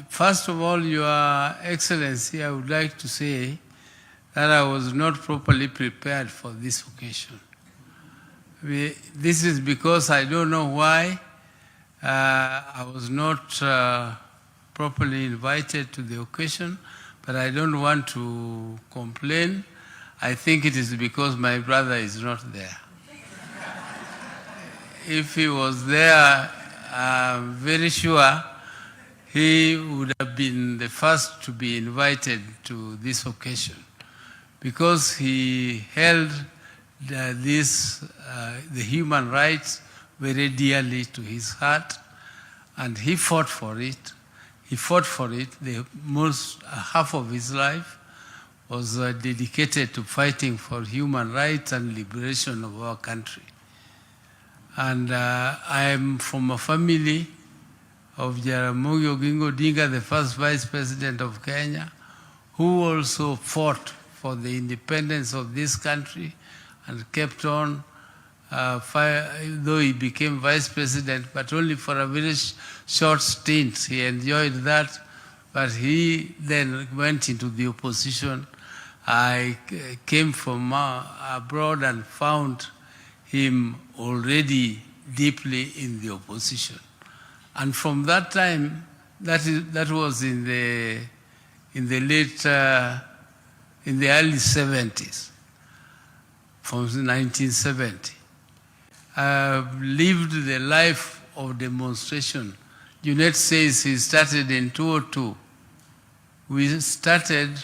First of all, Your Excellency, I would like to say that I was not properly prepared for this occasion. This is because I don't know why I was not properly invited to the occasion, but I don't want to complain. I think it is because my brother is not there. If he was there, I'm very sure he would have been the first to be invited to this occasion, because he held the human rights very dearly to his heart, and he fought for it. He fought for it. The most half of his life was dedicated to fighting for human rights and liberation of our country. And I am from a family of Oburu Odinga, the first Vice President of Kenya, who also fought for the independence of this country and kept on, though he became Vice President, but only for a very short stint. He enjoyed that, but he then went into the opposition. I came from abroad and found him already deeply in the opposition. And from that time, that was in the early 70s, from 1970. Lived the life of demonstration. Junet says he started in 2002. We started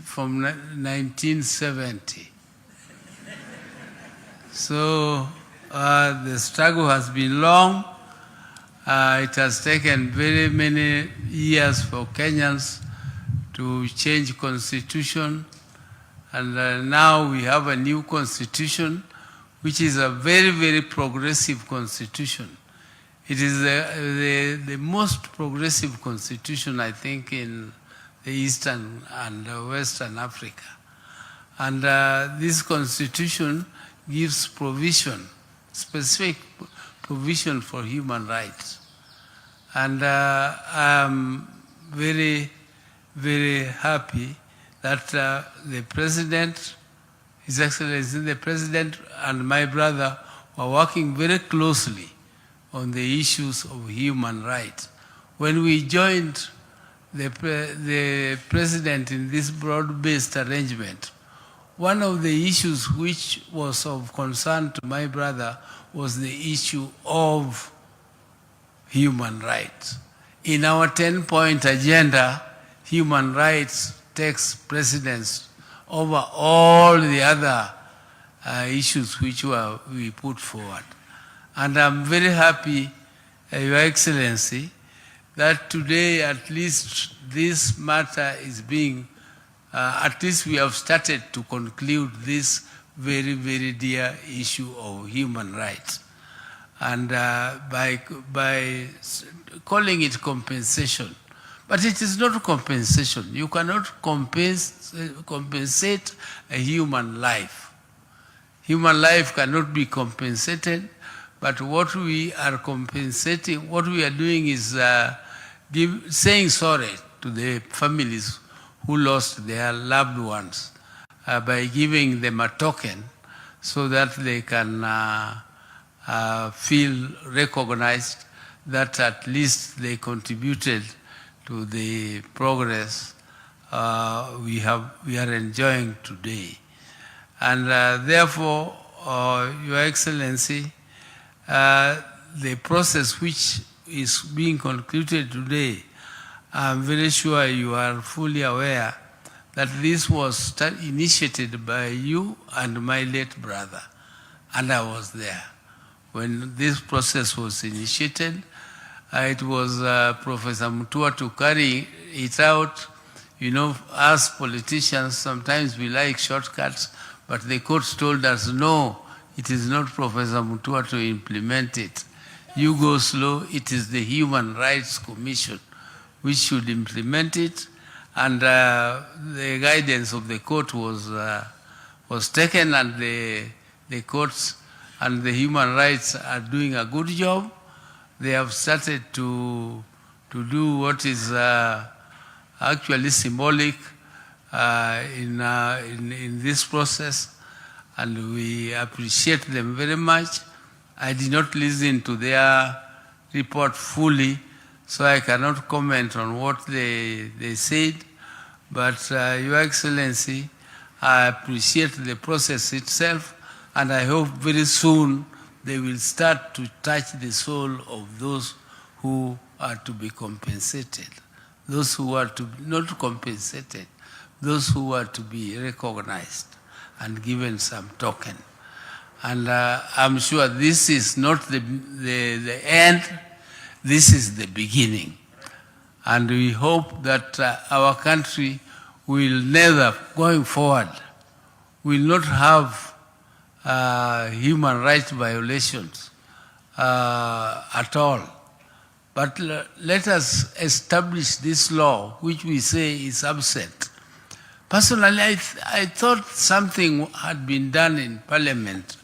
from 1970. So the struggle has been long. It has taken very many years for Kenyans to change constitution, and now we have a new constitution, which is a very, very progressive constitution. It is the most progressive constitution, I think, in the Eastern and Western Africa. And this constitution gives provision, specific provision for human rights. And I'm very, very happy that the President, His Excellency the President, and my brother were working very closely on the issues of human rights. When we joined the President in this broad-based arrangement, one of the issues which was of concern to my brother was the issue of human rights. In our 10-point agenda, human rights takes precedence over all the other issues which we put forward. And I'm very happy, Your Excellency, that today at least this matter is being, at least we have started to conclude this very, very dear issue of human rights. And by calling it compensation, but it is not compensation. You cannot compensate a human life. Human life cannot be compensated, but what we are compensating, what we are doing is saying sorry to the families who lost their loved ones by giving them a token so that they can feel recognized that at least they contributed to the progress we are enjoying today. And therefore, Your Excellency, the process which is being concluded today, I'm very sure you are fully aware that this was initiated by you and my late brother, and I was there. When this process was initiated, it was Professor Mutua to carry it out. You know, us politicians, sometimes we like shortcuts, but the court told us, no, it is not Professor Mutua to implement it. You go slow, it is the Human Rights Commission which should implement it, and the guidance of the court was taken, and the courts and the human rights are doing a good job. They have started to to do what is actually symbolic in this process, and we appreciate them very much. I did not listen to their report fully, so I cannot comment on what they said, but Your Excellency, I appreciate the process itself, and I hope very soon they will start to touch the soul of those who are to be compensated, those who are to be not compensated, those who are to be recognized and given some token. And I'm sure this is not the end, this is the beginning. And we hope that our country will never, going forward, will not have human rights violations at all. But let us establish this law, which we say is absent. Personally, I thought something had been done in Parliament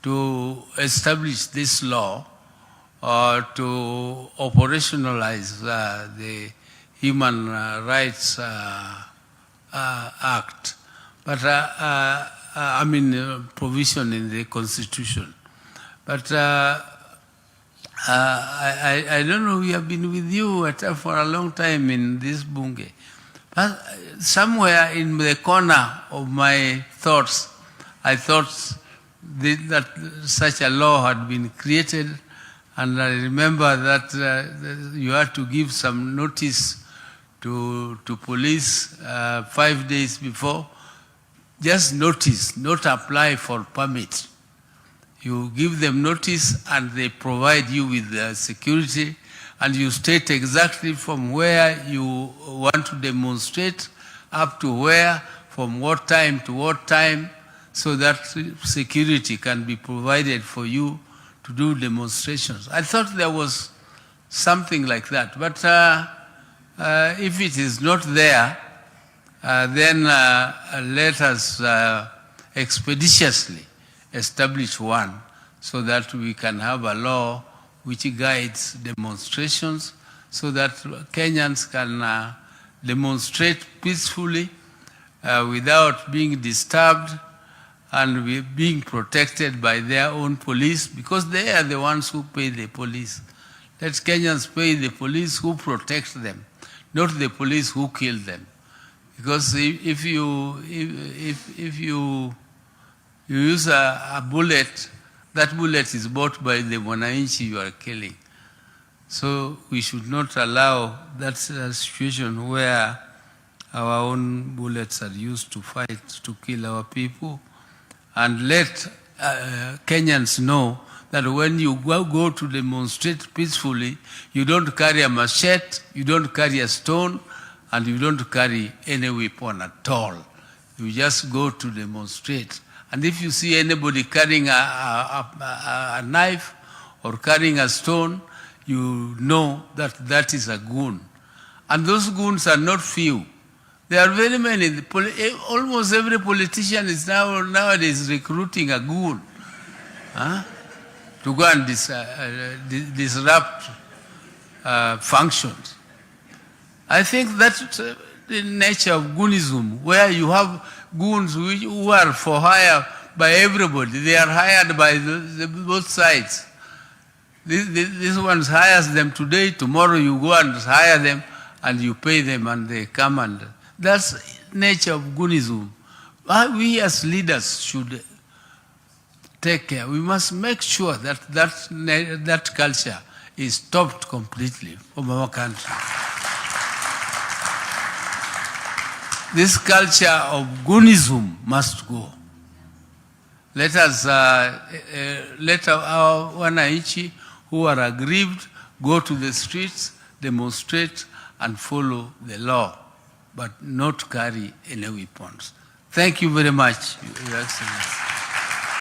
to establish this law or to operationalize the Human Rights Act, but provision in the Constitution. But I don't know, we have been with you for a long time in this bunge. But somewhere in the corner of my thoughts, I thought that such a law had been created, and I remember that you had to give some notice to police 5 days before. Just notice, not apply for permit. You give them notice and they provide you with the security, and you state exactly from where you want to demonstrate up to where, from what time to what time, so that security can be provided for you to do demonstrations. I thought there was something like that, but if it is not there, then let us expeditiously establish one so that we can have a law which guides demonstrations so that Kenyans can demonstrate peacefully without being disturbed and being protected by their own police, because they are the ones who pay the police. Let Kenyans pay the police who protect them, not the police who kill them. Because if you use a bullet, that bullet is bought by the mwananchi you are killing. So we should not allow that situation where our own bullets are used to fight, to kill our people. And let Kenyans know that when you go to demonstrate peacefully, you don't carry a machete, you don't carry a stone, and you don't carry any weapon at all. You just go to demonstrate. And if you see anybody carrying a knife or carrying a stone, you know that that is a goon. And those goons are not few. There are very many. Almost every politician is nowadays recruiting a goon to go and disrupt functions. I think that's the nature of goonism, where you have goons who are for hire by everybody. They are hired by both sides. This one hires them today, tomorrow you go and hire them and you pay them and they come, and that's nature of goonism. We as leaders should take care. We must make sure that that culture is stopped completely from our country. This culture of goonism must go. Let us let our wananchi who are aggrieved go to the streets, demonstrate, and follow the law, but not carry any weapons. Thank you very much, Your Excellency.